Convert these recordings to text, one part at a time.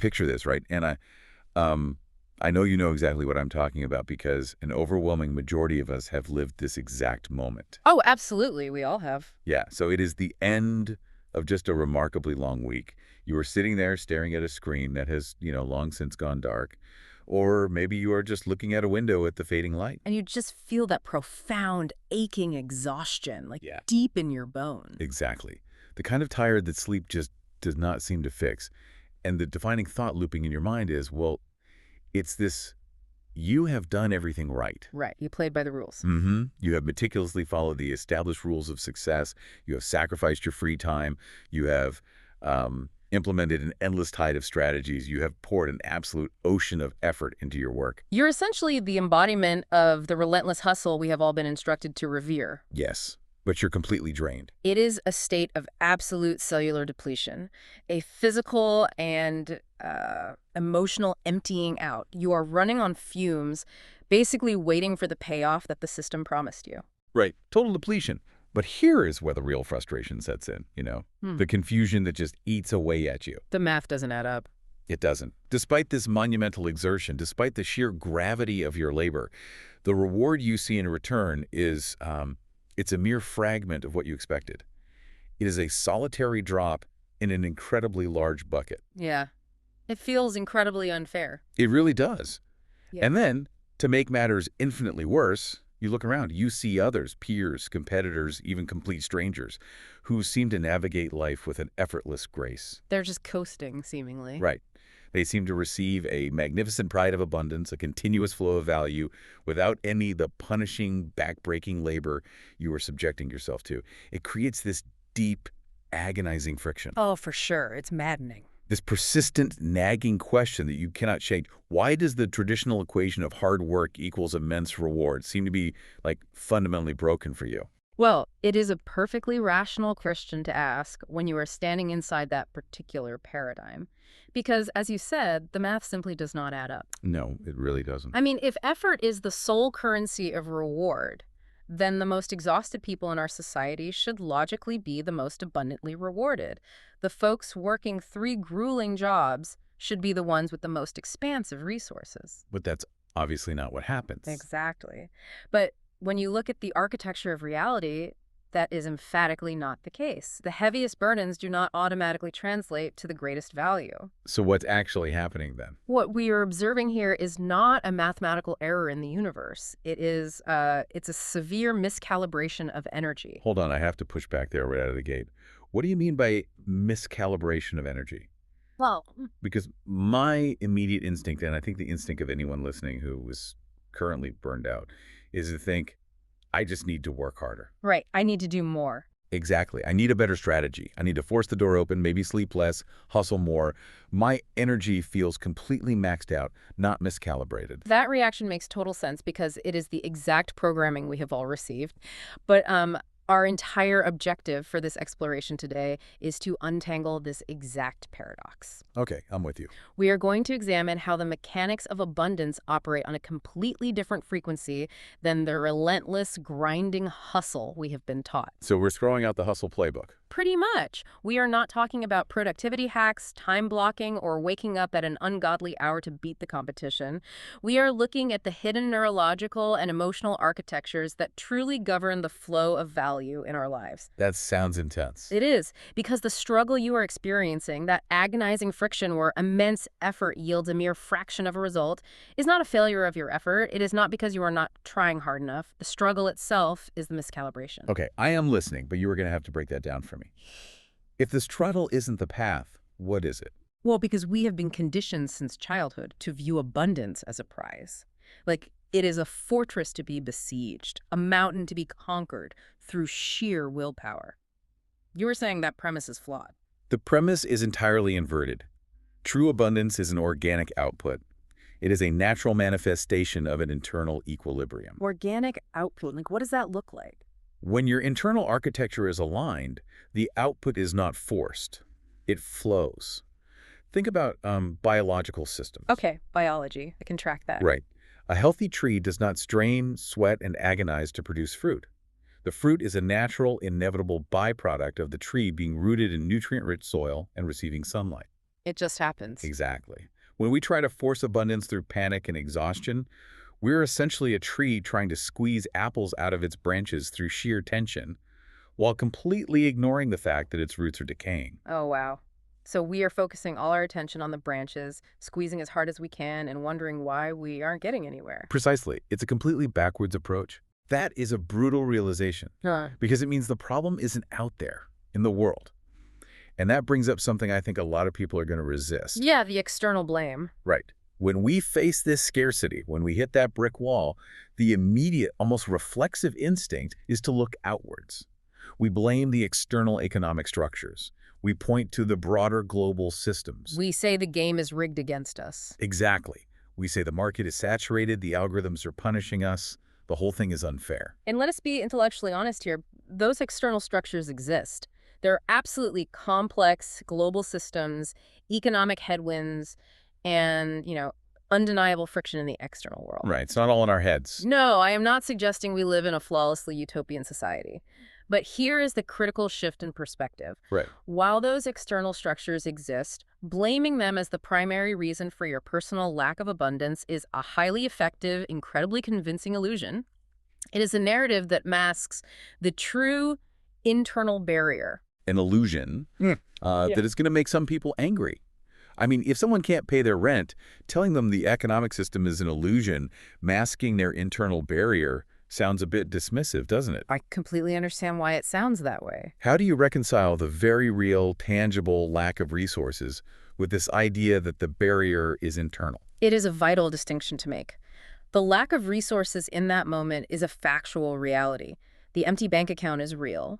picture this, right? And I know you know exactly what I'm talking about because an overwhelming majority of us have lived this exact moment. Oh, absolutely. We all have. Yeah, so it is the end of just a remarkably long week. You are sitting there staring at a screen that has, long since gone dark. Or maybe you are just looking at a window at the fading light. And you just feel that profound aching exhaustion, like Yeah. deep in your bones. Exactly. The kind of tired that sleep just does not seem to fix. And the defining thought looping in your mind is, well, it's this, you have done everything right. Right. You played by the rules. You have meticulously followed the established rules of success. You have sacrificed your free time. You have implemented an endless tide of strategies. You have poured an absolute ocean of effort into your work. You're essentially the embodiment of the relentless hustle we have all been instructed to revere. Yes, but you're completely drained. It is a state of absolute cellular depletion, a physical and emotional emptying out. You are running on fumes, basically waiting for the payoff that the system promised you. Right. Total depletion. But here is where the real frustration sets in. The confusion that just eats away at you. The math doesn't add up. It doesn't. Despite this monumental exertion, despite the sheer gravity of your labor, the reward you see in return is, it's a mere fragment of what you expected. It is a solitary drop in an incredibly large bucket. Yeah. It feels incredibly unfair. It really does. Yeah. And then, to make matters infinitely worse, you look around, you see others, peers, competitors, even complete strangers, who seem to navigate life with an effortless grace. They're just coasting, seemingly. Right. They seem to receive a magnificent pride of abundance, a continuous flow of value, without any the punishing, backbreaking labor you are subjecting yourself to. It creates this deep, agonizing friction. Oh, for sure. It's maddening. This persistent, nagging question that you cannot shake. Why does the traditional equation of hard work equals immense reward seem to be, fundamentally broken for you? Well, it is a perfectly rational question to ask when you are standing inside that particular paradigm. Because, as you said, the math simply does not add up. No, it really doesn't. I mean, if effort is the sole currency of reward, then the most exhausted people in our society should logically be the most abundantly rewarded. The folks working 3 grueling jobs should be the ones with the most expansive resources. But that's obviously not what happens. Exactly. But when you look at the architecture of reality, that is emphatically not the case. The heaviest burdens do not automatically translate to the greatest value. So what's actually happening then? What we are observing here is not a mathematical error in the universe. It's a severe miscalibration of energy. Hold on, I have to push back there right out of the gate. What do you mean by miscalibration of energy? Well, Because my immediate instinct, and I think the instinct of anyone listening who is currently burned out, is to think, I just need to work harder. right. I need to do more. Exactly. I need a better strategy. I need to force the door open, maybe sleep less, hustle more. My energy feels completely maxed out, not miscalibrated. That reaction makes total sense because it is the exact programming we have all received. But our entire objective for this exploration today is to untangle this exact paradox. Okay, I'm with you. We are going to examine how the mechanics of abundance operate on a completely different frequency than the relentless, grinding hustle we have been taught. So we're throwing out the hustle playbook. Pretty much. We are not talking about productivity hacks, time blocking, or waking up at an ungodly hour to beat the competition. We are looking at the hidden neurological and emotional architectures that truly govern the flow of value in our lives. That sounds intense. It is, because the struggle you are experiencing, that agonizing friction where immense effort yields a mere fraction of a result, is not a failure of your effort. It is not because you are not trying hard enough. The struggle itself is the miscalibration. Okay, I am listening, but you were going to have to break that down for me. If the struggle isn't the path, what is it? Well, because we have been conditioned since childhood to view abundance as a prize. Like, it is a fortress to be besieged, a mountain to be conquered through sheer willpower. You were saying that premise is flawed. The premise is entirely inverted. True abundance is an organic output. It is a natural manifestation of an internal equilibrium. Organic output, what does that look like? When your internal architecture is aligned, the output is not forced. It flows. Think about biological systems. Okay, biology. I can track that. Right. A healthy tree does not strain, sweat, and agonize to produce fruit. The fruit is a natural, inevitable byproduct of the tree being rooted in nutrient-rich soil and receiving sunlight. It just happens. Exactly. When we try to force abundance through panic and exhaustion, we're essentially a tree trying to squeeze apples out of its branches through sheer tension, while completely ignoring the fact that its roots are decaying. Oh, wow. So we are focusing all our attention on the branches, squeezing as hard as we can, and wondering why we aren't getting anywhere. Precisely. It's a completely backwards approach. That is a brutal realization, because it means the problem isn't out there in the world. And that brings up something I think a lot of people are going to resist. Yeah, the external blame. Right. When we face this scarcity, when we hit that brick wall, the immediate, almost reflexive instinct is to look outwards. We blame the external economic structures. We point to the broader global systems. We say the game is rigged against us. Exactly. We say the market is saturated, the algorithms are punishing us, the whole thing is unfair. And let us be intellectually honest here. Those external structures exist. There are absolutely complex global systems, economic headwinds, and, undeniable friction in the external world. Right. It's not all in our heads. No, I am not suggesting we live in a flawlessly utopian society. But here is the critical shift in perspective. Right. While those external structures exist, blaming them as the primary reason for your personal lack of abundance is a highly effective, incredibly convincing illusion. It is a narrative that masks the true internal barrier. An illusion that is going to make some people angry. I mean, if someone can't pay their rent, telling them the economic system is an illusion, masking their internal barrier, sounds a bit dismissive, doesn't it? I completely understand why it sounds that way. How do you reconcile the very real, tangible lack of resources with this idea that the barrier is internal? It is a vital distinction to make. The lack of resources in that moment is a factual reality. The empty bank account is real.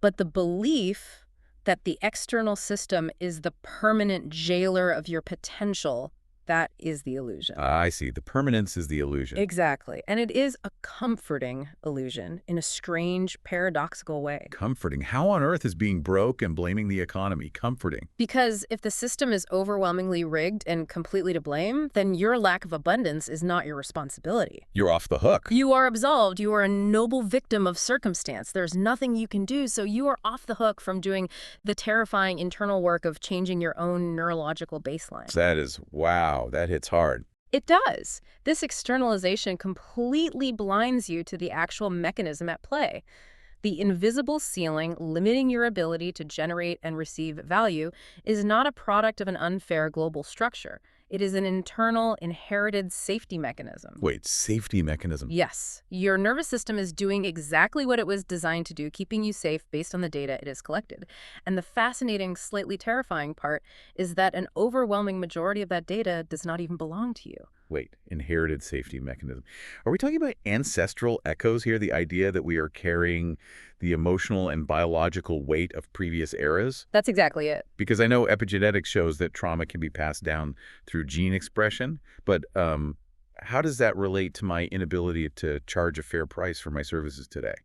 But the belief that the external system is the permanent jailer of your potential, that is the illusion. I see. The permanence is the illusion. Exactly. And it is a comforting illusion in a strange, paradoxical way. Comforting. How on earth is being broke and blaming the economy comforting? Because if the system is overwhelmingly rigged and completely to blame, then your lack of abundance is not your responsibility. You're off the hook. You are absolved. You are a noble victim of circumstance. There's nothing you can do, so you are off the hook from doing the terrifying internal work of changing your own neurological baseline. That is, wow, that hits hard. It does. This externalization completely blinds you to the actual mechanism at play. The invisible ceiling limiting your ability to generate and receive value is not a product of an unfair global structure. It is an internal, inherited safety mechanism. Wait, safety mechanism? Yes. Your nervous system is doing exactly what it was designed to do, keeping you safe based on the data it has collected. And the fascinating, slightly terrifying part is that an overwhelming majority of that data does not even belong to you. Wait, inherited safety mechanism. Are we talking about ancestral echoes here, the idea that we are carrying the emotional and biological weight of previous eras? That's exactly it. Because I know epigenetics shows that trauma can be passed down through gene expression, but how does that relate to my inability to charge a fair price for my services today?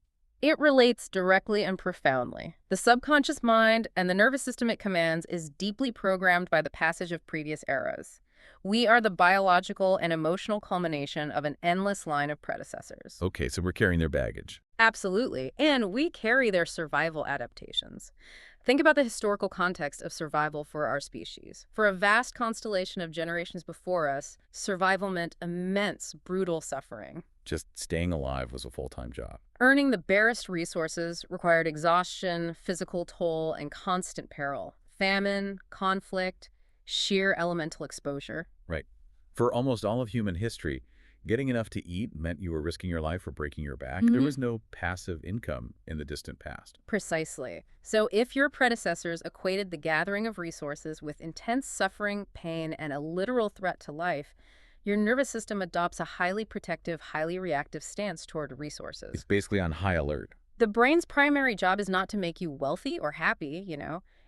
It relates directly and profoundly. The subconscious mind and the nervous system it commands is deeply programmed by the passage of previous eras. We are the biological and emotional culmination of an endless line of predecessors. Okay, so we're carrying their baggage. Absolutely. And we carry their survival adaptations. Think about the historical context of survival for our species. For a vast constellation of generations before us, survival meant immense, brutal suffering. Just staying alive was a full-time job. Earning the barest resources required exhaustion, physical toll, and constant peril. Famine, conflict, sheer elemental exposure. Right. For almost all of human history, getting enough to eat meant you were risking your life or breaking your back. There was no passive income in the distant past. Precisely. So if your predecessors equated the gathering of resources with intense suffering, pain, and a literal threat to life, your nervous system adopts a highly protective, highly reactive stance toward resources. It's basically on high alert. The brain's primary job is not to make you wealthy or happy,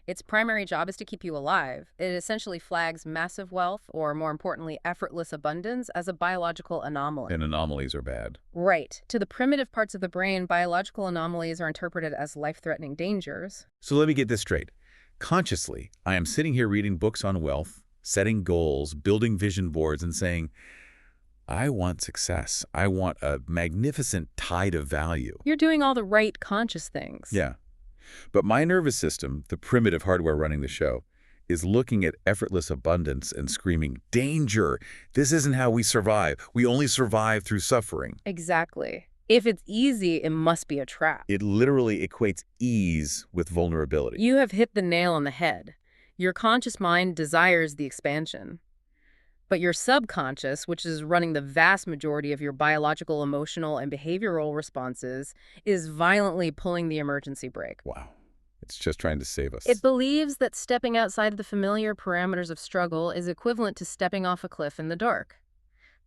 Its primary job is to keep you alive. It essentially flags massive wealth, or more importantly, effortless abundance, as a biological anomaly. And anomalies are bad. Right. To the primitive parts of the brain, biological anomalies are interpreted as life-threatening dangers. So let me get this straight. Consciously, I am sitting here reading books on wealth, setting goals, building vision boards, and saying, I want success. I want a magnificent tide of value. You're doing all the right conscious things. Yeah. But my nervous system, the primitive hardware running the show, is looking at effortless abundance and screaming, danger! This isn't how we survive. We only survive through suffering. Exactly. If it's easy, it must be a trap. It literally equates ease with vulnerability. You have hit the nail on the head. Your conscious mind desires the expansion. But your subconscious, which is running the vast majority of your biological, emotional, and behavioral responses, is violently pulling the emergency brake. Wow. It's just trying to save us. It believes that stepping outside the familiar parameters of struggle is equivalent to stepping off a cliff in the dark.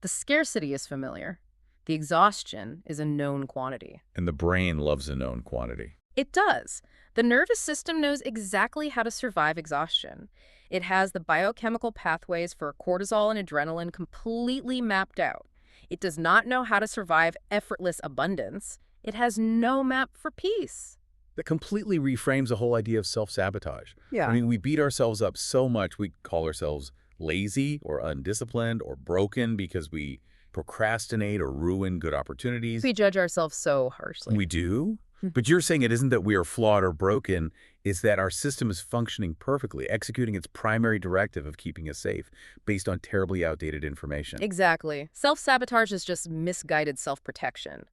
The scarcity is familiar. The exhaustion is a known quantity. And the brain loves a known quantity. It does. The nervous system knows exactly how to survive exhaustion. It has the biochemical pathways for cortisol and adrenaline completely mapped out. It does not know how to survive effortless abundance. It has no map for peace. That completely reframes the whole idea of self-sabotage. Yeah. I mean, we beat ourselves up so much, we call ourselves lazy or undisciplined or broken because we procrastinate or ruin good opportunities. We judge ourselves so harshly. We do? But you're saying it isn't that we are flawed or broken, it's that our system is functioning perfectly, executing its primary directive of keeping us safe based on terribly outdated information. Exactly. Self-sabotage is just misguided self-protection.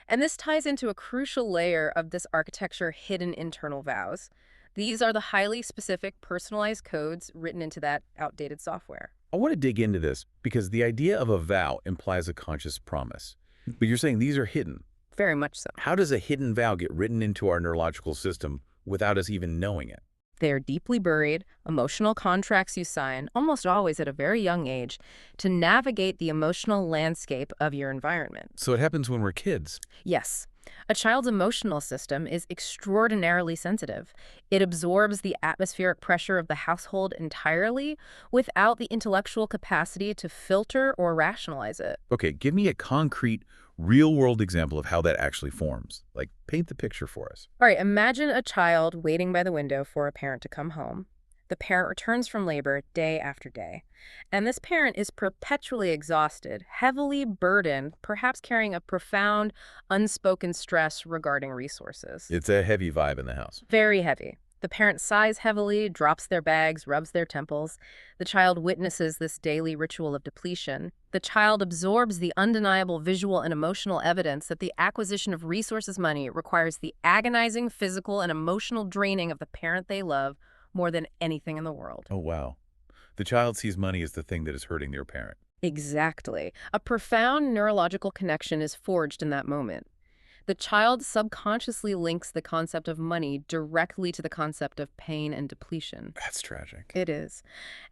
And this ties into a crucial layer of this architecture: hidden internal vows. These are the highly specific, personalized codes written into that outdated software. I want to dig into this because the idea of a vow implies a conscious promise. But you're saying these are hidden. Very much so. How does a hidden vow get written into our neurological system without us even knowing it? They are deeply buried, emotional contracts you sign, almost always at a very young age, to navigate the emotional landscape of your environment. So it happens when we're kids. Yes. A child's emotional system is extraordinarily sensitive. It absorbs the atmospheric pressure of the household entirely without the intellectual capacity to filter or rationalize it. Okay, give me a concrete, real-world example of how that actually forms. Like, paint the picture for us. All right, imagine a child waiting by the window for a parent to come home. The parent returns from labor day after day, and this parent is perpetually exhausted, heavily burdened, perhaps carrying a profound, unspoken stress regarding resources. It's a heavy vibe in the house. Very heavy. The parent sighs heavily, drops their bags, rubs their temples. The child witnesses this daily ritual of depletion. The child absorbs the undeniable visual and emotional evidence that the acquisition of resources money requires the agonizing physical and emotional draining of the parent they love more than anything in the world. Oh, wow. The child sees money as the thing that is hurting their parent. Exactly. A profound neurological connection is forged in that moment. The child subconsciously links the concept of money directly to the concept of pain and depletion. That's tragic. It is.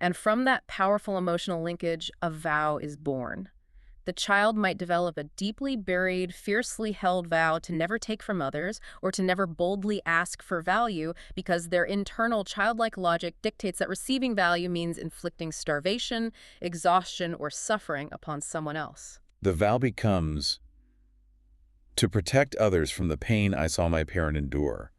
And from that powerful emotional linkage, a vow is born. The child might develop a deeply buried, fiercely held vow to never take from others or to never boldly ask for value because their internal childlike logic dictates that receiving value means inflicting starvation, exhaustion, or suffering upon someone else. The vow becomes, to protect others from the pain I saw my parent endure,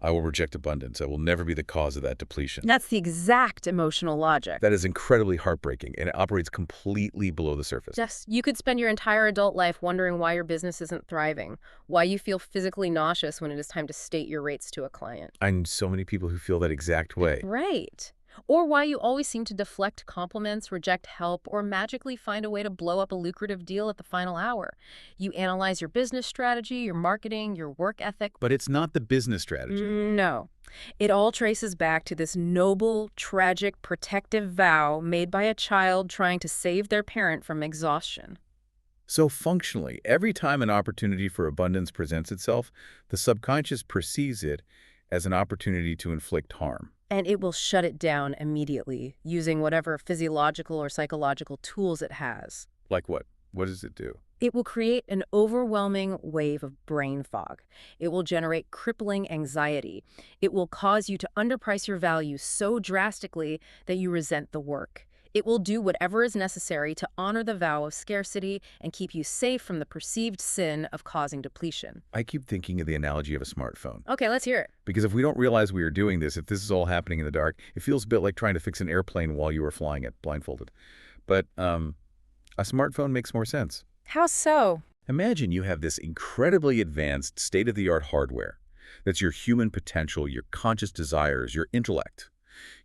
I will reject abundance. I will never be the cause of that depletion. That's the exact emotional logic. That is incredibly heartbreaking, and it operates completely below the surface. Yes, you could spend your entire adult life wondering why your business isn't thriving, why you feel physically nauseous when it is time to state your rates to a client. I know so many people who feel that exact way. Right. Or why you always seem to deflect compliments, reject help, or magically find a way to blow up a lucrative deal at the final hour. You analyze your business strategy, your marketing, your work ethic. But it's not the business strategy. No. It all traces back to this noble, tragic, protective vow made by a child trying to save their parent from exhaustion. So functionally, every time an opportunity for abundance presents itself, the subconscious perceives it as an opportunity to inflict harm. And it will shut it down immediately, using whatever physiological or psychological tools it has. Like what? What does it do? It will create an overwhelming wave of brain fog. It will generate crippling anxiety. It will cause you to underprice your value so drastically that you resent the work. It will do whatever is necessary to honor the vow of scarcity and keep you safe from the perceived sin of causing depletion. I keep thinking of the analogy of a smartphone. Okay, let's hear it. Because if we don't realize we are doing this, if this is all happening in the dark, it feels a bit like trying to fix an airplane while you are flying it blindfolded. But a smartphone makes more sense. How so? Imagine you have this incredibly advanced, state-of-the-art hardware. That's your human potential, your conscious desires, your intellect.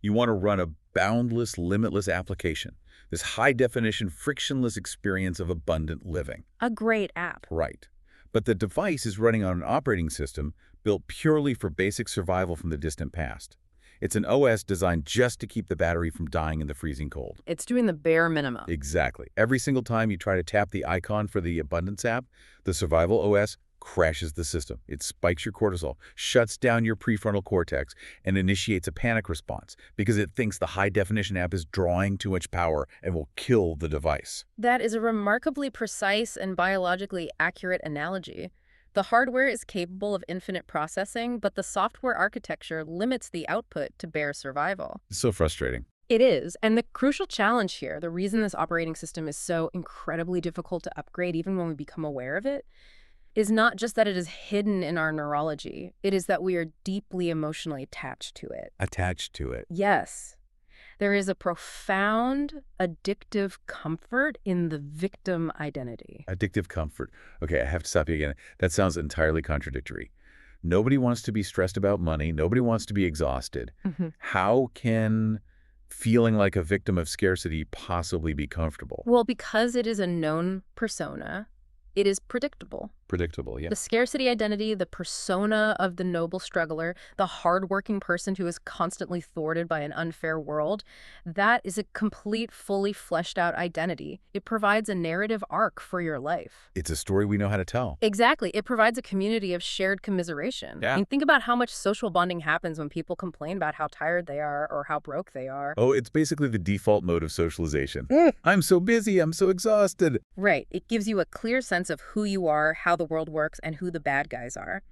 You want to run a boundless, limitless application, this high-definition, frictionless experience of abundant living. A great app. Right. But the device is running on an operating system built purely for basic survival from the distant past. It's an OS designed just to keep the battery from dying in the freezing cold. It's doing the bare minimum. Exactly. Every single time you try to tap the icon for the Abundance app, the Survival OS crashes the system. It spikes your cortisol, shuts down your prefrontal cortex, and initiates a panic response because it thinks the high-definition app is drawing too much power and will kill the device. That is a remarkably precise and biologically accurate analogy. The hardware is capable of infinite processing, but the software architecture limits the output to bare survival. It's so frustrating. It is, and the crucial challenge here, the reason this operating system is so incredibly difficult to upgrade even when we become aware of it, is not just that it is hidden in our neurology. It is that we are deeply emotionally attached to it. Attached to it. Yes. There is a profound addictive comfort in the victim identity. Addictive comfort. Okay, I have to stop you again. That sounds entirely contradictory. Nobody wants to be stressed about money. Nobody wants to be exhausted. How can feeling like a victim of scarcity possibly be comfortable? Well, because it is a known persona, it is predictable. Predictable, yeah. The scarcity identity, the persona of the noble struggler, the hardworking person who is constantly thwarted by an unfair world, that is a complete, fully fleshed out identity. It provides a narrative arc for your life. It's a story we know how to tell. Exactly. It provides a community of shared commiseration. Yeah. I mean, think about how much social bonding happens when people complain about how tired they are or how broke they are. Oh, it's basically the default mode of socialization. I'm so busy, I'm so exhausted. Right. It gives you a clear sense of who you are, how the world works, and who the bad guys are.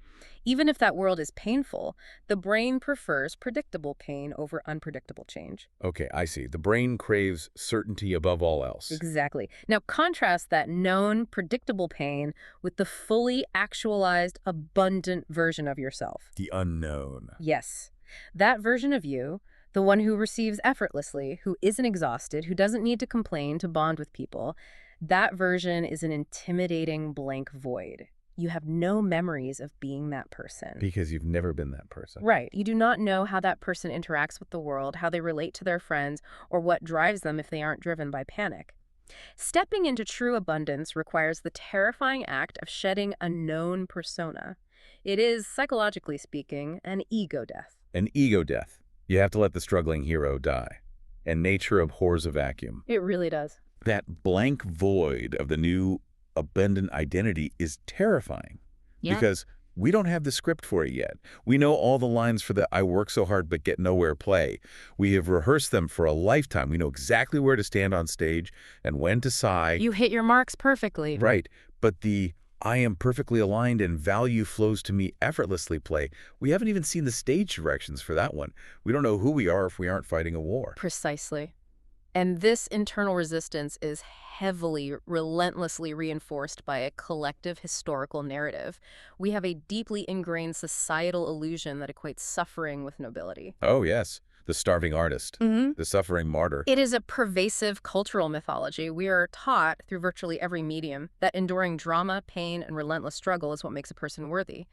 Even if that world is painful, the brain prefers predictable pain over unpredictable change. Okay, I see. The brain craves certainty above all else. Exactly. Now contrast that known, predictable pain with the fully actualized, abundant version of yourself. The unknown. Yes. That version of you, the one who receives effortlessly, who isn't exhausted, who doesn't need to complain to bond with people, that version is an intimidating blank void. You have no memories of being that person. Because you've never been that person. Right. You do not know how that person interacts with the world, how they relate to their friends, or what drives them if they aren't driven by panic. Stepping into true abundance requires the terrifying act of shedding a known persona. It is, psychologically speaking, an ego death. An ego death. You have to let the struggling hero die. And nature abhors a vacuum. It really does. That blank void of the new abundant identity is terrifying. Yeah. Because we don't have the script for it yet. We know all the lines for the I work so hard but get nowhere play. We have rehearsed them for a lifetime. We know exactly where to stand on stage and when to sigh. You hit your marks perfectly. Right. But the I am perfectly aligned and value flows to me effortlessly play, we haven't even seen the stage directions for that one. We don't know who we are if we aren't fighting a war. Precisely. And this internal resistance is heavily, relentlessly reinforced by a collective historical narrative. We have a deeply ingrained societal illusion that equates suffering with nobility. Oh, yes. The starving artist, the suffering martyr. It is a pervasive cultural mythology. We are taught through virtually every medium that enduring drama, pain, and relentless struggle is what makes a person worthy.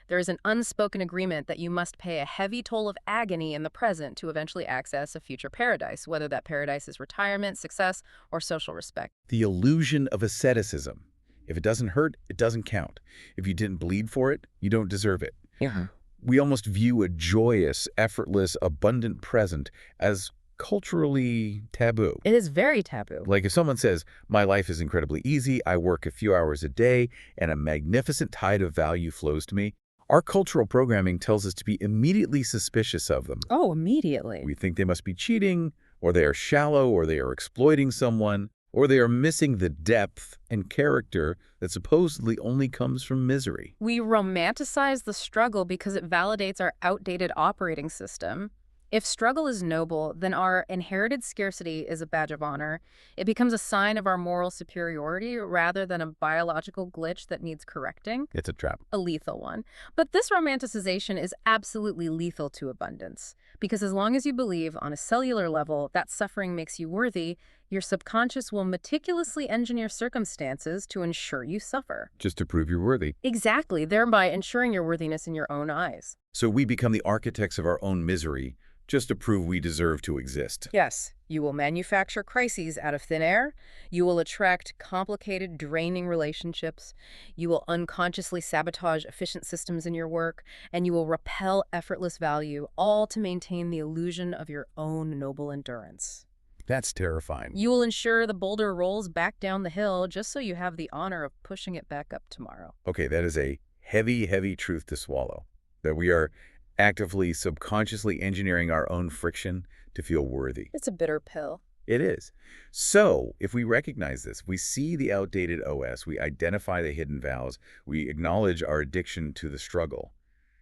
There is an unspoken agreement that you must pay a heavy toll of agony in the present to eventually access a future paradise, whether that paradise is retirement, success, or social respect. The illusion of asceticism. If it doesn't hurt, it doesn't count. If you didn't bleed for it, you don't deserve it. Yeah. We almost view a joyous, effortless, abundant present as culturally taboo. It is very taboo. Like if someone says, my life is incredibly easy, I work a few hours a day, and a magnificent tide of value flows to me, our cultural programming tells us to be immediately suspicious of them. Oh, immediately. We think they must be cheating, or they are shallow, or they are exploiting someone, or they are missing the depth and character that supposedly only comes from misery. We romanticize the struggle because it validates our outdated operating system. If struggle is noble, then our inherited scarcity is a badge of honor. It becomes a sign of our moral superiority rather than a biological glitch that needs correcting. It's a trap. A lethal one. But this romanticization is absolutely lethal to abundance. Because as long as you believe on a cellular level that suffering makes you worthy, your subconscious will meticulously engineer circumstances to ensure you suffer. Just to prove you're worthy. Exactly, thereby ensuring your worthiness in your own eyes. So we become the architects of our own misery, just to prove we deserve to exist. Yes, you will manufacture crises out of thin air. You will attract complicated, draining relationships. You will unconsciously sabotage efficient systems in your work. And you will repel effortless value, all to maintain the illusion of your own noble endurance. That's terrifying. You will ensure the boulder rolls back down the hill just so you have the honor of pushing it back up tomorrow. Okay, that is a heavy, heavy truth to swallow. That we are actively, subconsciously engineering our own friction to feel worthy. It's a bitter pill. It is. So, if we recognize this, we see the outdated OS, we identify the hidden vows, we acknowledge our addiction to the struggle.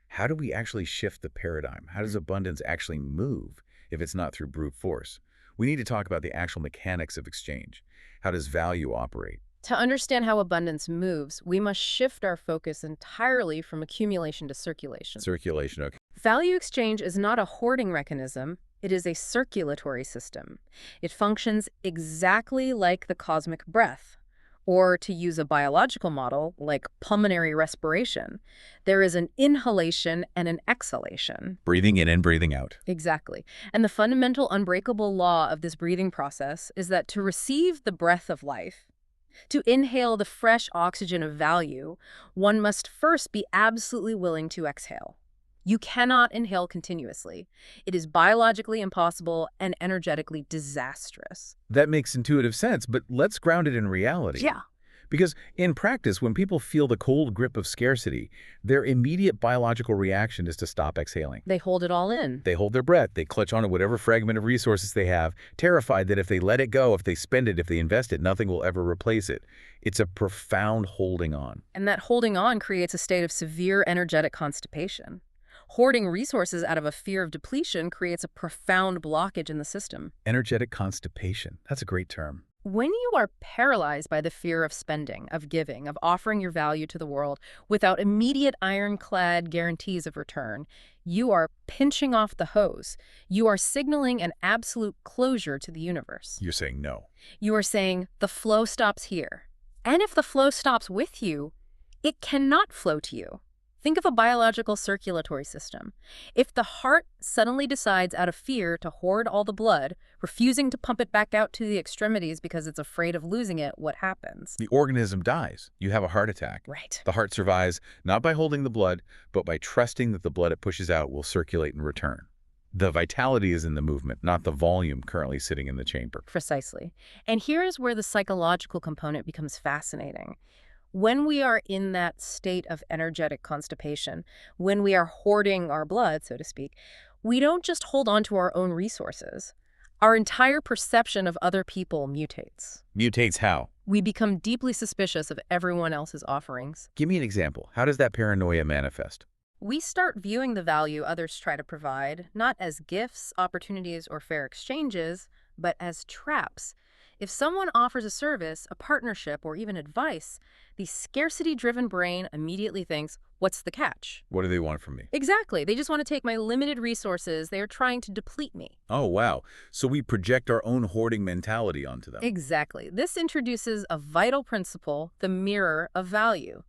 How do we actually shift the paradigm? How does abundance actually move if it's not through brute force? We need to talk about the actual mechanics of exchange. How does value operate? To understand how abundance moves, we must shift our focus entirely from accumulation to circulation. Circulation, okay. Value exchange is not a hoarding mechanism, it is a circulatory system. It functions exactly like the cosmic breath, or to use a biological model, like pulmonary respiration. There is an inhalation and an exhalation. Breathing in and breathing out. Exactly. And the fundamental unbreakable law of this breathing process is that to receive the breath of life, to inhale the fresh oxygen of value, one must first be absolutely willing to exhale. You cannot inhale continuously. It is biologically impossible and energetically disastrous. That makes intuitive sense, but let's ground it in reality. Yeah. Because in practice, when people feel the cold grip of scarcity, their immediate biological reaction is to stop exhaling. They hold it all in. They hold their breath, they clutch onto whatever fragment of resources they have, terrified that if they let it go, if they spend it, if they invest it, nothing will ever replace it. It's a profound holding on. And that holding on creates a state of severe energetic constipation. Hoarding resources out of a fear of depletion creates a profound blockage in the system. Energetic constipation. That's a great term. When you are paralyzed by the fear of spending, of giving, of offering your value to the world without immediate ironclad guarantees of return, you are pinching off the hose. You are signaling an absolute closure to the universe. You're saying no. You are saying the flow stops here. And if the flow stops with you, it cannot flow to you. Think of a biological circulatory system. If the heart suddenly decides out of fear to hoard all the blood, refusing to pump it back out to the extremities because it's afraid of losing it, what happens? The organism dies. You have a heart attack. Right. The heart survives not by holding the blood, but by trusting that the blood it pushes out will circulate and return. The vitality is in the movement, not the volume currently sitting in the chamber. Precisely. And here is where the psychological component becomes fascinating. When we are in that state of energetic constipation, when we are hoarding our blood, so to speak, we don't just hold on to our own resources. Our entire perception of other people mutates. Mutates how? We become deeply suspicious of everyone else's offerings. Give me an example. How does that paranoia manifest? We start viewing the value others try to provide, not as gifts, opportunities, or fair exchanges, but as traps. If someone offers a service, a partnership, or even advice, the scarcity-driven brain immediately thinks, what's the catch? What do they want from me? Exactly. They just want to take my limited resources. They are trying to deplete me. Oh, wow. So we project our own hoarding mentality onto them. Exactly. This introduces a vital principle, the mirror of value.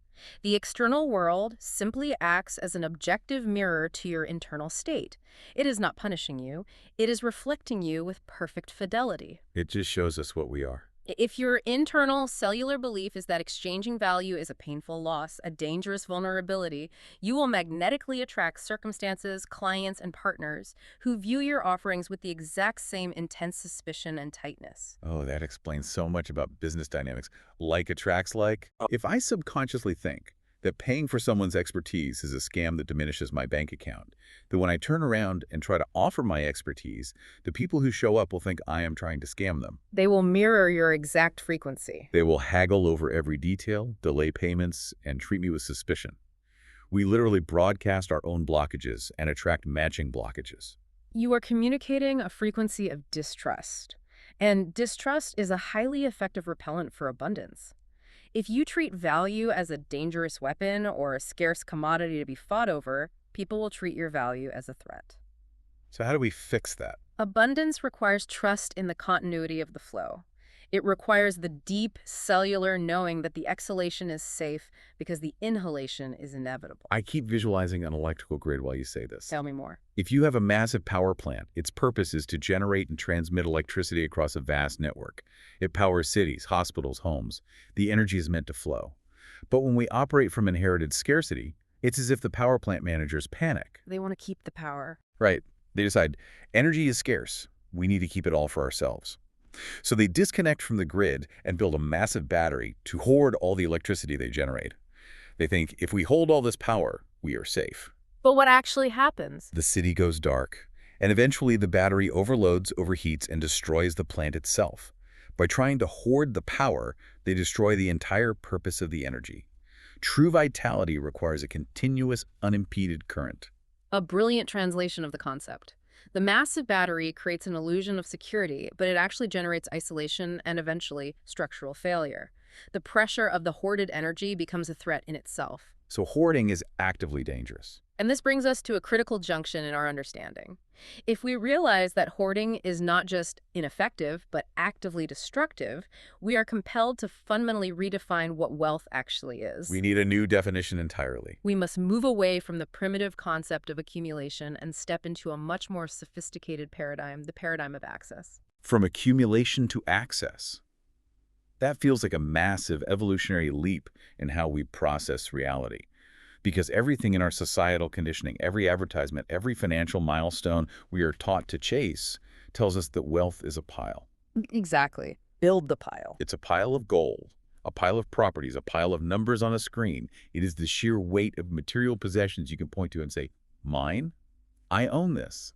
The external world simply acts as an objective mirror to your internal state. It is not punishing you. It is reflecting you with perfect fidelity. It just shows us what we are. If your internal cellular belief is that exchanging value is a painful loss, a dangerous vulnerability, you will magnetically attract circumstances, clients, and partners who view your offerings with the exact same intense suspicion and tightness. Oh, that explains so much about business dynamics. Like attracts like. If I subconsciously think that paying for someone's expertise is a scam that diminishes my bank account, then when I turn around and try to offer my expertise, the people who show up will think I am trying to scam them. They will mirror your exact frequency. They will haggle over every detail, delay payments, and treat me with suspicion. We literally broadcast our own blockages and attract matching blockages. You are communicating a frequency of distrust. And distrust is a highly effective repellent for abundance. If you treat value as a dangerous weapon or a scarce commodity to be fought over, people will treat your value as a threat. So how do we fix that? Abundance requires trust in the continuity of the flow. It requires the deep cellular knowing that the exhalation is safe because the inhalation is inevitable. I keep visualizing an electrical grid while you say this. Tell me more. If you have a massive power plant, its purpose is to generate and transmit electricity across a vast network. It powers cities, hospitals, homes. The energy is meant to flow. But when we operate from inherited scarcity, it's as if the power plant managers panic. They want to keep the power. Right. They decide, energy is scarce. We need to keep it all for ourselves. So they disconnect from the grid and build a massive battery to hoard all the electricity they generate. They think, if we hold all this power, we are safe. But what actually happens? The city goes dark, and eventually the battery overloads, overheats, and destroys the plant itself. By trying to hoard the power, they destroy the entire purpose of the energy. True vitality requires a continuous, unimpeded current. A brilliant translation of the concept. The massive battery creates an illusion of security, but it actually generates isolation and eventually structural failure. The pressure of the hoarded energy becomes a threat in itself. So hoarding is actively dangerous. And this brings us to a critical junction in our understanding. If we realize that hoarding is not just ineffective, but actively destructive, we are compelled to fundamentally redefine what wealth actually is. We need a new definition entirely. We must move away from the primitive concept of accumulation and step into a much more sophisticated paradigm, the paradigm of access. From accumulation to access. That feels like a massive evolutionary leap in how we process reality. Because everything in our societal conditioning, every advertisement, every financial milestone we are taught to chase tells us that wealth is a pile. Exactly. Build the pile. It's a pile of gold, a pile of properties, a pile of numbers on a screen. It is the sheer weight of material possessions you can point to and say, mine? I own this.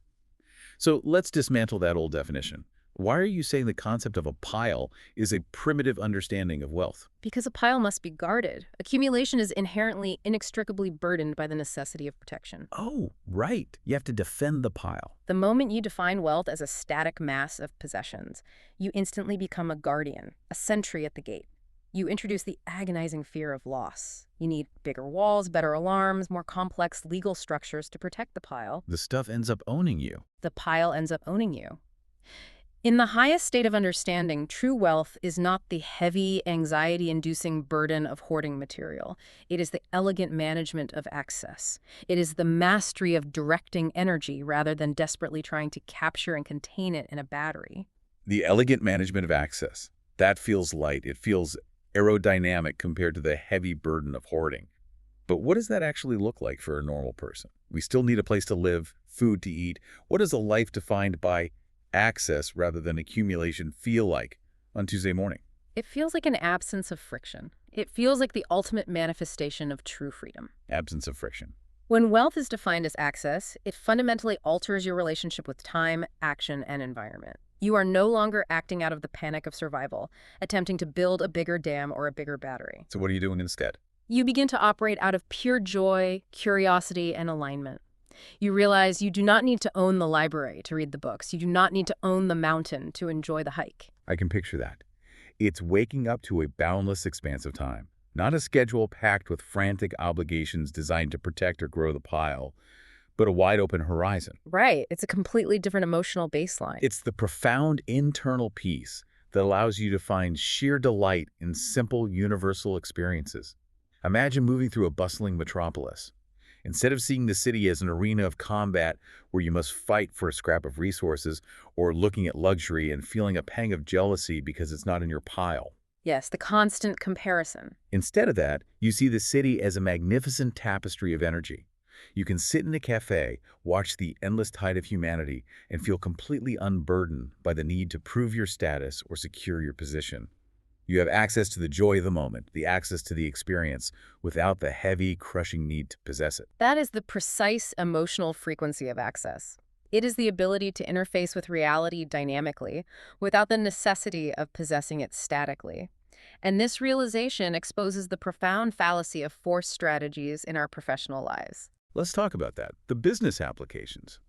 So let's dismantle that old definition. Why are you saying the concept of a pile is a primitive understanding of wealth? Because a pile must be guarded. Accumulation is inherently, inextricably burdened by the necessity of protection. Oh, right. You have to defend the pile. The moment you define wealth as a static mass of possessions, you instantly become a guardian, a sentry at the gate. You introduce the agonizing fear of loss. You need bigger walls, better alarms, more complex legal structures to protect the pile. The stuff ends up owning you. The pile ends up owning you. In the highest state of understanding, true wealth is not the heavy, anxiety-inducing burden of hoarding material. It is the elegant management of access. It is the mastery of directing energy rather than desperately trying to capture and contain it in a battery. The elegant management of access. That feels light. It feels aerodynamic compared to the heavy burden of hoarding. But what does that actually look like for a normal person? We still need a place to live, food to eat. What is a life defined by access rather than accumulation feel like on Tuesday morning? It feels like an absence of friction. It feels like the ultimate manifestation of true freedom. Absence of friction. When wealth is defined as access, it fundamentally alters your relationship with time, action, and environment. You are no longer acting out of the panic of survival, attempting to build a bigger dam or a bigger battery. So what are you doing instead? You begin to operate out of pure joy, curiosity, and alignment. You realize you do not need to own the library to read the books. You do not need to own the mountain to enjoy the hike. I can picture that. It's waking up to a boundless expanse of time, not a schedule packed with frantic obligations designed to protect or grow the pile, but a wide-open horizon. Right. It's a completely different emotional baseline. It's the profound internal peace that allows you to find sheer delight in simple, universal experiences. Imagine moving through a bustling metropolis. Instead of seeing the city as an arena of combat where you must fight for a scrap of resources, or looking at luxury and feeling a pang of jealousy because it's not in your pile. Yes, the constant comparison. Instead of that, you see the city as a magnificent tapestry of energy. You can sit in a cafe, watch the endless tide of humanity, and feel completely unburdened by the need to prove your status or secure your position. You have access to the joy of the moment, the access to the experience, without the heavy, crushing need to possess it. That is the precise emotional frequency of access. It is the ability to interface with reality dynamically, without the necessity of possessing it statically. And this realization exposes the profound fallacy of force strategies in our professional lives. Let's talk about that, the business applications.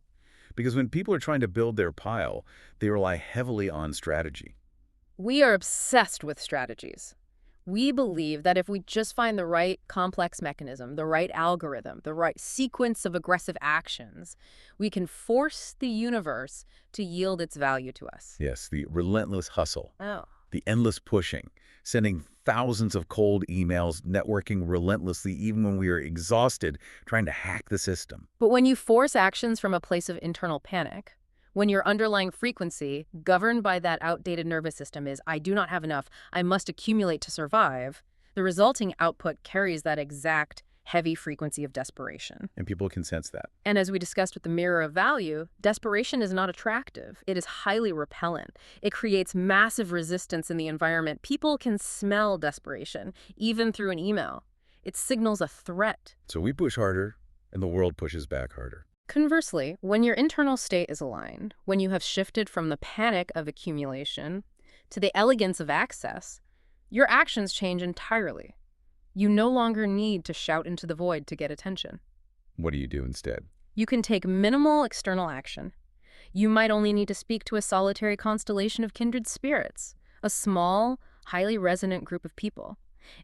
Because when people are trying to build their pile, they rely heavily on strategy. We are obsessed with strategies. We believe that if we just find the right complex mechanism, the right algorithm, the right sequence of aggressive actions, we can force the universe to yield its value to us. Yes, the relentless hustle. Oh, The endless pushing, sending thousands of cold emails, networking relentlessly even when we are exhausted, trying to hack the system. But when you force actions from a place of internal panic, when your underlying frequency, governed by that outdated nervous system, is "I do not have enough, I must accumulate to survive," the resulting output carries that exact heavy frequency of desperation. And people can sense that. And as we discussed with the mirror of value, desperation is not attractive. It is highly repellent. It creates massive resistance in the environment. People can smell desperation, even through an email. It signals a threat. So we push harder, and the world pushes back harder. Conversely, when your internal state is aligned, when you have shifted from the panic of accumulation to the elegance of access, your actions change entirely. You no longer need to shout into the void to get attention. What do you do instead? You can take minimal external action. You might only need to speak to a solitary constellation of kindred spirits, a small, highly resonant group of people.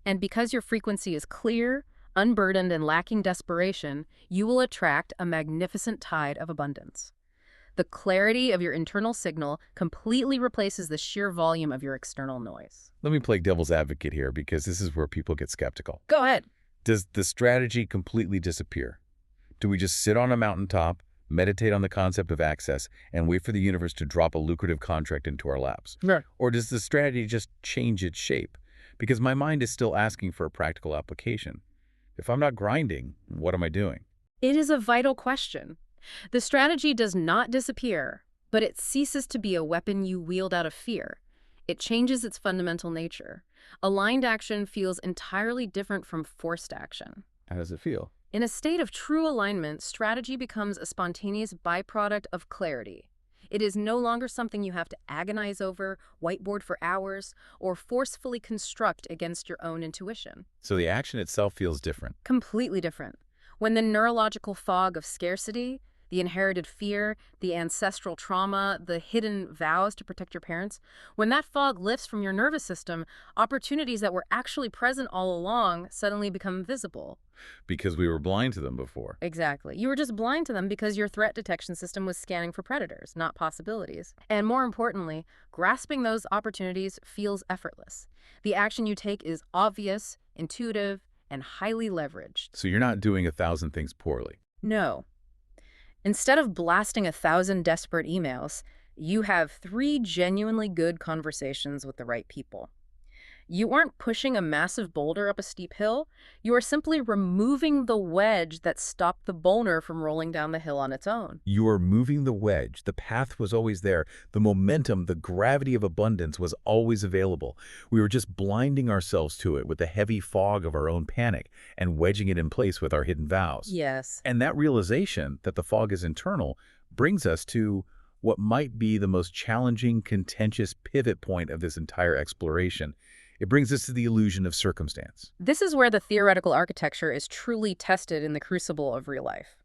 And because your frequency is clear, unburdened, and lacking desperation, you will attract a magnificent tide of abundance. The clarity of your internal signal completely replaces the sheer volume of your external noise. Let me play devil's advocate here because this is where people get skeptical. Go ahead. Does the strategy completely disappear? Do we just sit on a mountaintop, meditate on the concept of access, and wait for the universe to drop a lucrative contract into our laps? Right. Or does the strategy just change its shape? Because my mind is still asking for a practical application. If I'm not grinding, what am I doing? It is a vital question. The strategy does not disappear, but it ceases to be a weapon you wield out of fear. It changes its fundamental nature. Aligned action feels entirely different from forced action. How does it feel? In a state of true alignment, strategy becomes a spontaneous byproduct of clarity. It is no longer something you have to agonize over, whiteboard for hours, or forcefully construct against your own intuition. So the action itself feels different. Completely different. When the neurological fog of scarcity, the inherited fear, the ancestral trauma, the hidden vows to protect your parents, when that fog lifts from your nervous system, opportunities that were actually present all along suddenly become visible. Because we were blind to them before. Exactly. You were just blind to them because your threat detection system was scanning for predators, not possibilities. And more importantly, grasping those opportunities feels effortless. The action you take is obvious, intuitive, and highly leveraged. So you're not doing 1,000 things poorly. No. Instead of blasting 1,000 desperate emails, you have 3 genuinely good conversations with the right people. You aren't pushing a massive boulder up a steep hill. You are simply removing the wedge that stopped the boulder from rolling down the hill on its own. You are moving the wedge. The path was always there. The momentum, the gravity of abundance was always available. We were just blinding ourselves to it with the heavy fog of our own panic and wedging it in place with our hidden vows. Yes. And that realization that the fog is internal brings us to what might be the most challenging, contentious pivot point of this entire exploration. It brings us to the illusion of circumstance. This is where the theoretical architecture is truly tested in the crucible of real life.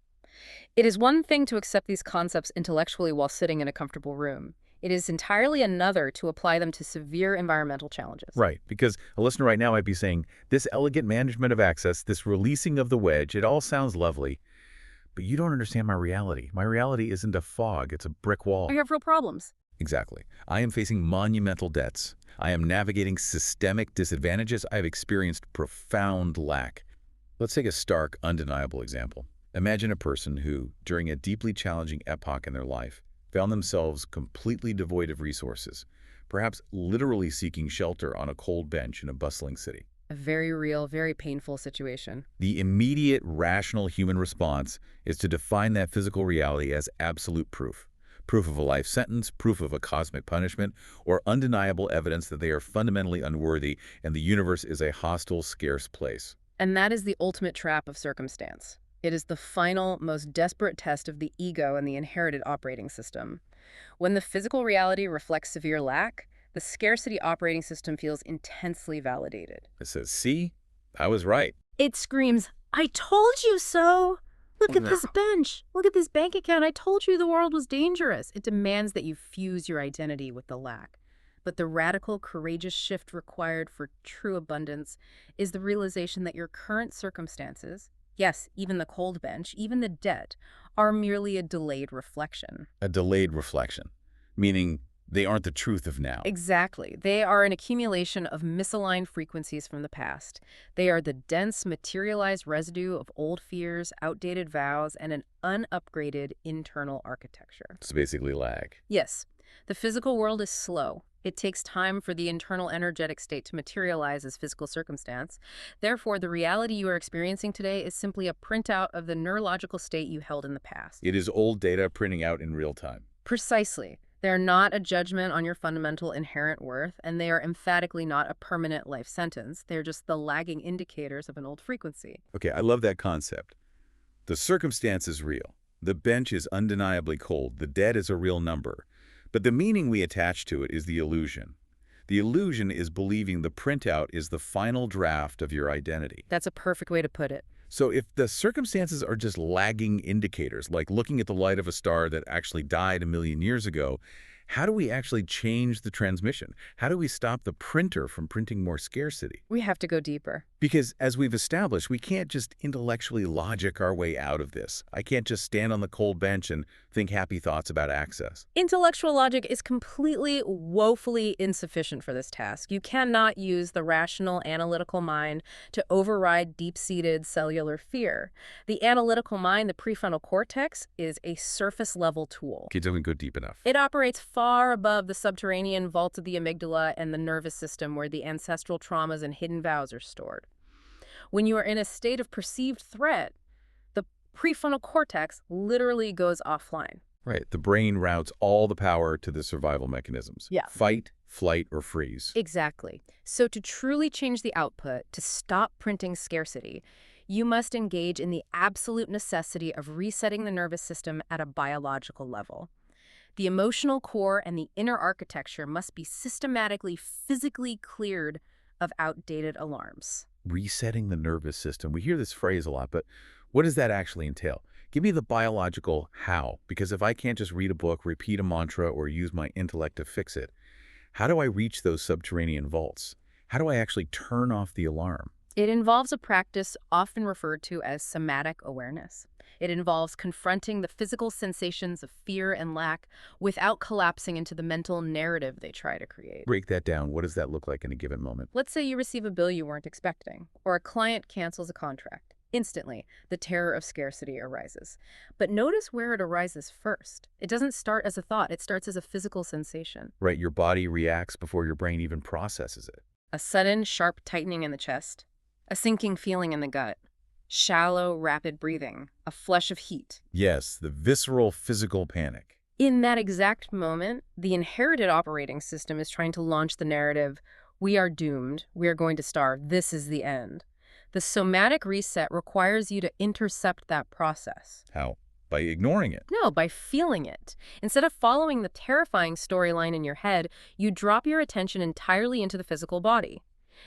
It is one thing to accept these concepts intellectually while sitting in a comfortable room. It is entirely another to apply them to severe environmental challenges. Right, because a listener right now might be saying, this elegant management of access, this releasing of the wedge, it all sounds lovely, but you don't understand my reality. My reality isn't a fog, it's a brick wall. I have real problems. Exactly. I am facing monumental debts. I am navigating systemic disadvantages. I have experienced profound lack. Let's take a stark, undeniable example. Imagine a person who, during a deeply challenging epoch in their life, found themselves completely devoid of resources, perhaps literally seeking shelter on a cold bench in a bustling city. A very real, very painful situation. The immediate, rational human response is to define that physical reality as absolute proof. Proof of a life sentence, proof of a cosmic punishment, or undeniable evidence that they are fundamentally unworthy and the universe is a hostile, scarce place. And that is the ultimate trap of circumstance. It is the final, most desperate test of the ego and the inherited operating system. When the physical reality reflects severe lack, the scarcity operating system feels intensely validated. It says, see, I was right. It screams, "I told you so! Look at this bench! Look at this bank account! I told you the world was dangerous!" It demands that you fuse your identity with the lack. But the radical, courageous shift required for true abundance is the realization that your current circumstances, yes, even the cold bench, even the debt, are merely a delayed reflection. A delayed reflection, meaning They aren't the truth of now. Exactly. They are an accumulation of misaligned frequencies from the past. They are the dense, materialized residue of old fears, outdated vows, and an unupgraded internal architecture. It's basically lag. Yes, the physical world is slow. It takes time for the internal energetic state to materialize as physical circumstance. Therefore, the reality you are experiencing today is simply a printout of the neurological state you held in the past. It is old data printing out in real time. Precisely. They're not a judgment on your fundamental inherent worth, and they are emphatically not a permanent life sentence. They're just the lagging indicators of an old frequency. Okay, I love that concept. The circumstance is real. The bench is undeniably cold. The dead is a real number. But the meaning we attach to it is the illusion. The illusion is believing the printout is the final draft of your identity. That's a perfect way to put it. So if the circumstances are just lagging indicators, like looking at the light of a star that actually died a million years ago, how do we actually change the transmission? How do we stop the printer from printing more scarcity? We have to go deeper. Because as we've established, we can't just intellectually logic our way out of this. I can't just stand on the cold bench and think happy thoughts about access. Intellectual logic is completely, woefully insufficient for this task. You cannot use the rational, analytical mind to override deep-seated cellular fear. The analytical mind, the prefrontal cortex, is a surface-level tool. It doesn't go deep enough. It operates far above the subterranean vaults of the amygdala and the nervous system where the ancestral traumas and hidden vows are stored. When you are in a state of perceived threat, the prefrontal cortex literally goes offline. Right. The brain routes all the power to the survival mechanisms. Yeah. Fight, flight, or freeze. Exactly. So to truly change the output, to stop printing scarcity, you must engage in the absolute necessity of resetting the nervous system at a biological level. The emotional core and the inner architecture must be systematically, physically cleared of outdated alarms. Resetting the nervous system. We hear this phrase a lot, but what does that actually entail? Give me the biological how, because if I can't just read a book, repeat a mantra, or use my intellect to fix it, how do I reach those subterranean vaults? How do I actually turn off the alarm? It involves a practice often referred to as somatic awareness. It involves confronting the physical sensations of fear and lack without collapsing into the mental narrative they try to create. Break that down. What does that look like in a given moment? Let's say you receive a bill you weren't expecting, or a client cancels a contract. Instantly, the terror of scarcity arises. But notice where it arises first. It doesn't start as a thought, it starts as a physical sensation. Right, your body reacts before your brain even processes it. A sudden, sharp tightening in the chest, a sinking feeling in the gut, shallow, rapid breathing, a flush of heat. Yes, the visceral physical panic. In that exact moment, the inherited operating system is trying to launch the narrative, we are doomed, we are going to starve, this is the end. The somatic reset requires you to intercept that process. How? By ignoring it. No, by feeling it. Instead of following the terrifying storyline in your head, you drop your attention entirely into the physical body.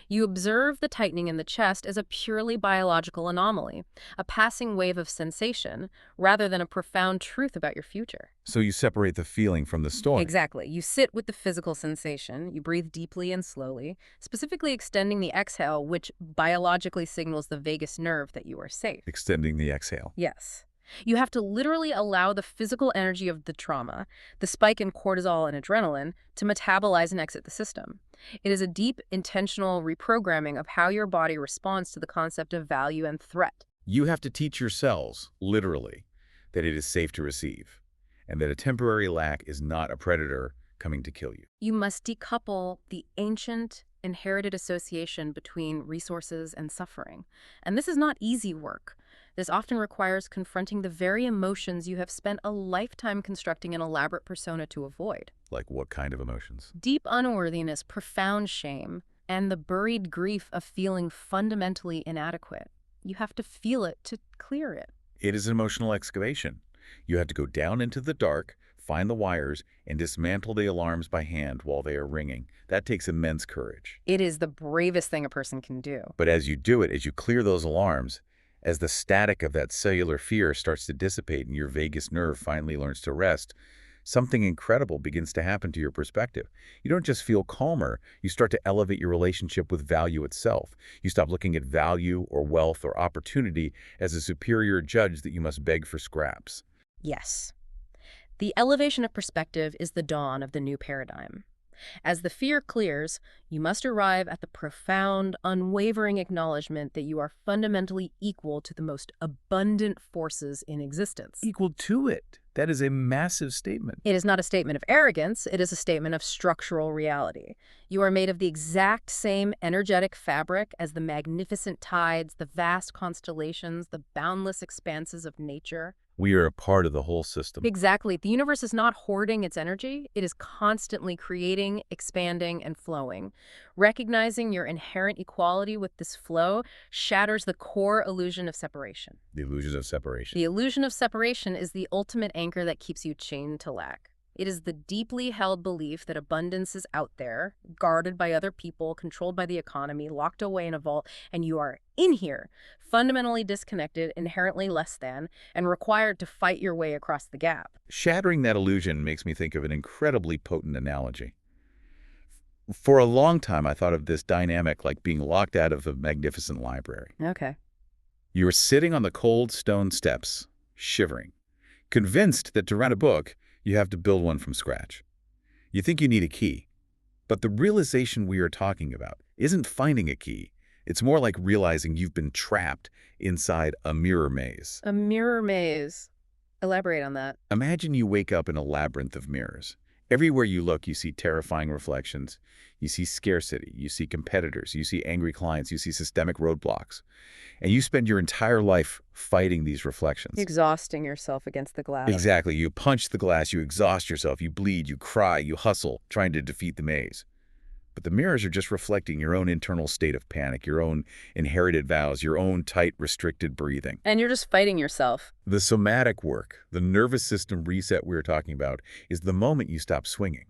You observe the tightening in the chest as a purely biological anomaly, a passing wave of sensation, rather than a profound truth about your future. So you separate the feeling from the story. Exactly. You sit with the physical sensation, you breathe deeply and slowly, specifically extending the exhale, which biologically signals the vagus nerve that you are safe. Extending the exhale. Yes. You have to literally allow the physical energy of the trauma, the spike in cortisol and adrenaline, to metabolize and exit the system. It is a deep, intentional reprogramming of how your body responds to the concept of value and threat. You have to teach your cells, literally, that it is safe to receive, and that a temporary lack is not a predator coming to kill you. You must decouple the ancient, inherited association between resources and suffering. And this is not easy work. This often requires confronting the very emotions you have spent a lifetime constructing an elaborate persona to avoid. Like what kind of emotions? Deep unworthiness, profound shame, and the buried grief of feeling fundamentally inadequate. You have to feel it to clear it. It is an emotional excavation. You have to go down into the dark, find the wires, and dismantle the alarms by hand while they are ringing. That takes immense courage. It is the bravest thing a person can do. But as you do it, as you clear those alarms, as the static of that cellular fear starts to dissipate and your vagus nerve finally learns to rest, something incredible begins to happen to your perspective. You don't just feel calmer, you start to elevate your relationship with value itself. You stop looking at value or wealth or opportunity as a superior judge that you must beg for scraps. Yes. The elevation of perspective is the dawn of the new paradigm. As the fear clears, you must arrive at the profound, unwavering acknowledgement that you are fundamentally equal to the most abundant forces in existence. Equal to it. That is a massive statement. It is not a statement of arrogance, it is a statement of structural reality. You are made of the exact same energetic fabric as the magnificent tides, the vast constellations, the boundless expanses of nature. We are a part of the whole system. Exactly. The universe is not hoarding its energy. It is constantly creating, expanding, and flowing. Recognizing your inherent equality with this flow shatters the core illusion of separation. The illusion of separation. The illusion of separation is the ultimate anchor that keeps you chained to lack. It is the deeply held belief that abundance is out there, guarded by other people, controlled by the economy, locked away in a vault, and you are in here, fundamentally disconnected, inherently less than, and required to fight your way across the gap. Shattering that illusion makes me think of an incredibly potent analogy. For a long time, I thought of this dynamic like being locked out of a magnificent library. Okay. You are sitting on the cold stone steps, shivering, convinced that to run a book, you have to build one from scratch. You think you need a key. But the realization we are talking about isn't finding a key. It's more like realizing you've been trapped inside a mirror maze. A mirror maze. Elaborate on that. Imagine you wake up in a labyrinth of mirrors. Everywhere you look, you see terrifying reflections. You see scarcity. You see competitors. You see angry clients. You see systemic roadblocks. And you spend your entire life fighting these reflections. Exhausting yourself against the glass. Exactly. You punch the glass, you exhaust yourself, you bleed, you cry, you hustle, trying to defeat the maze. But the mirrors are just reflecting your own internal state of panic, your own inherited vows, your own tight, restricted breathing. And you're just fighting yourself. The somatic work, the nervous system reset we were talking about, is the moment you stop swinging.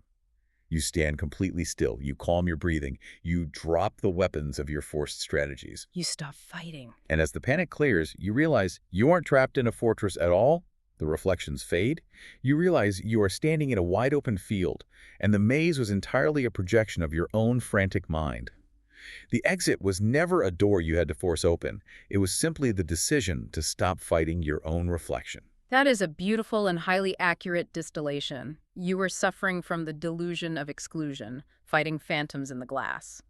You stand completely still, you calm your breathing, you drop the weapons of your forced strategies. You stop fighting. And as the panic clears, you realize you aren't trapped in a fortress at all. The reflections fade. You realize you are standing in a wide-open field, and the maze was entirely a projection of your own frantic mind. The exit was never a door you had to force open. It was simply the decision to stop fighting your own reflection. That is a beautiful and highly accurate distillation. You were suffering from the delusion of exclusion, fighting phantoms in the glass.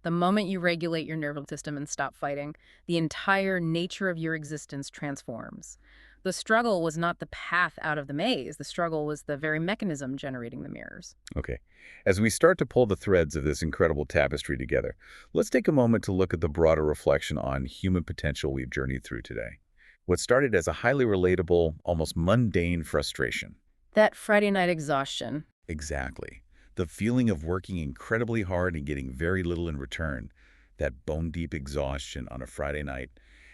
The moment you regulate your nervous system and stop fighting, the entire nature of your existence transforms. The struggle was not the path out of the maze. The struggle was the very mechanism generating the mirrors. Okay, as we start to pull the threads of this incredible tapestry together, let's take a moment to look at the broader reflection on human potential we've journeyed through today. What started as a highly relatable, almost mundane frustration. That Friday night exhaustion. Exactly. The feeling of working incredibly hard and getting very little in return, that bone-deep exhaustion on a Friday night,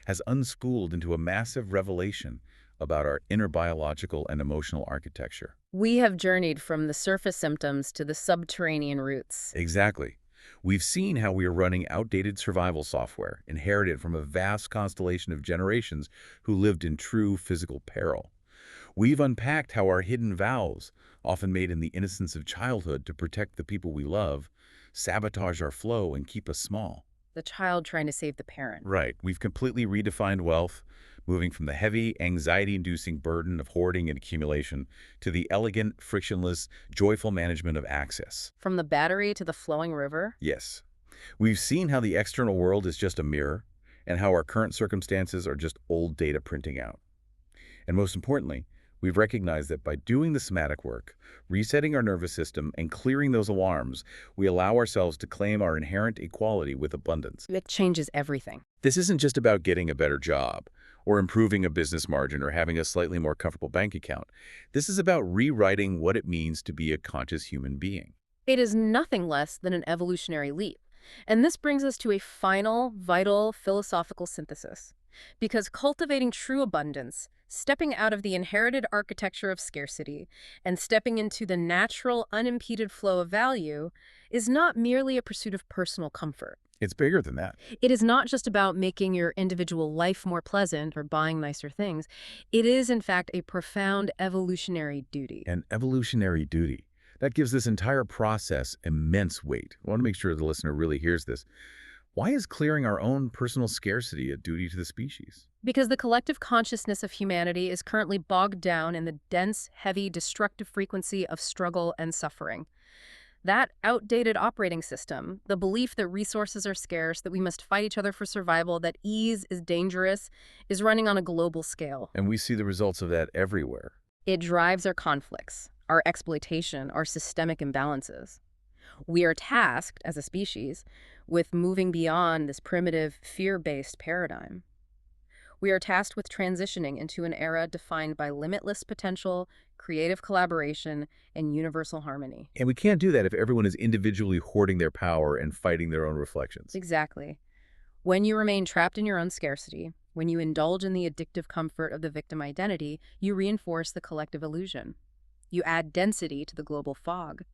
has unspooled into a massive revelation about our inner biological and emotional architecture. We have journeyed from the surface symptoms to the subterranean roots. Exactly. We've seen how we are running outdated survival software, inherited from a vast constellation of generations who lived in true physical peril. We've unpacked how our hidden vows, often made in the innocence of childhood to protect the people we love, sabotage our flow and keep us small. The child trying to save the parent. Right. We've completely redefined wealth, moving from the heavy, anxiety-inducing burden of hoarding and accumulation to the elegant, frictionless, joyful management of access. From the battery to the flowing river. Yes. We've seen how the external world is just a mirror, and how our current circumstances are just old data printing out. And most importantly, we've recognized that by doing the somatic work, resetting our nervous system, and clearing those alarms, we allow ourselves to claim our inherent equality with abundance. It changes everything. This isn't just about getting a better job, or improving a business margin, or having a slightly more comfortable bank account. This is about rewriting what it means to be a conscious human being. It is nothing less than an evolutionary leap. And this brings us to a final, vital, philosophical synthesis. Because cultivating true abundance, stepping out of the inherited architecture of scarcity, and stepping into the natural, unimpeded flow of value is not merely a pursuit of personal comfort. It's bigger than that. It is not just about making your individual life more pleasant or buying nicer things. It is, in fact, a profound evolutionary duty. An evolutionary duty. That gives this entire process immense weight. I want to make sure the listener really hears this. Why is clearing our own personal scarcity a duty to the species? Because the collective consciousness of humanity is currently bogged down in the dense, heavy, destructive frequency of struggle and suffering. That outdated operating system, the belief that resources are scarce, that we must fight each other for survival, that ease is dangerous, is running on a global scale. And we see the results of that everywhere. It drives our conflicts, our exploitation, our systemic imbalances. We are tasked, as a species, with moving beyond this primitive, fear-based paradigm. We are tasked with transitioning into an era defined by limitless potential, creative collaboration, and universal harmony. And we can't do that if everyone is individually hoarding their power and fighting their own reflections. Exactly. When you remain trapped in your own scarcity, when you indulge in the addictive comfort of the victim identity, you reinforce the collective illusion. You add density to the global fog.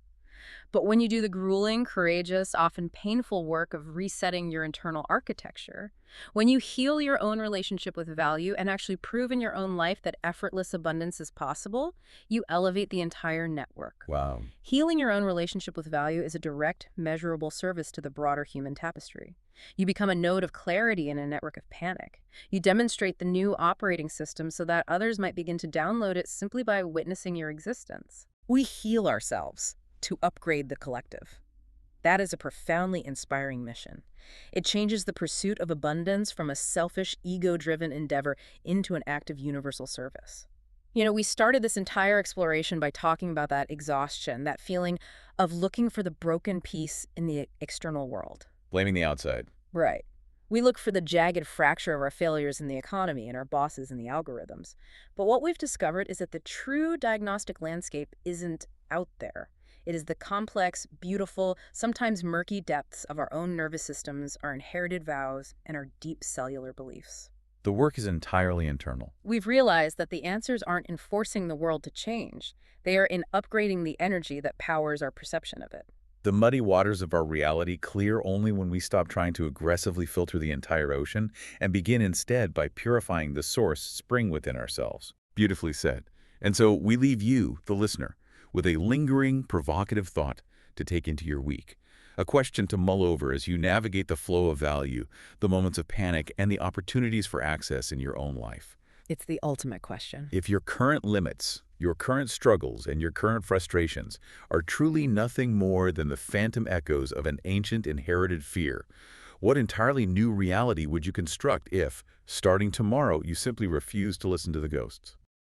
But when you do the grueling, courageous, often painful work of resetting your internal architecture, when you heal your own relationship with value and actually prove in your own life that effortless abundance is possible, you elevate the entire network. Wow. Healing your own relationship with value is a direct, measurable service to the broader human tapestry. You become a node of clarity in a network of panic. You demonstrate the new operating system so that others might begin to download it simply by witnessing your existence. We heal ourselves to upgrade the collective. That is a profoundly inspiring mission. It changes the pursuit of abundance from a selfish, ego-driven endeavor into an act of universal service. We started this entire exploration by talking about that exhaustion, that feeling of looking for the broken piece in the external world. Blaming the outside. Right. We look for the jagged fracture of our failures in the economy and our bosses and the algorithms. But what we've discovered is that the true diagnostic landscape isn't out there. It is the complex, beautiful, sometimes murky depths of our own nervous systems, our inherited vows, and our deep cellular beliefs. The work is entirely internal. We've realized that the answers aren't in forcing the world to change. They are in upgrading the energy that powers our perception of it. The muddy waters of our reality clear only when we stop trying to aggressively filter the entire ocean and begin instead by purifying the source spring within ourselves. Beautifully said. And so we leave you, the listener, with a lingering, provocative thought to take into your week. A question to mull over as you navigate the flow of value, the moments of panic, and the opportunities for access in your own life. It's the ultimate question. If your current limits, your current struggles, and your current frustrations are truly nothing more than the phantom echoes of an ancient inherited fear, what entirely new reality would you construct if, starting tomorrow, you simply refuse to listen to the ghosts?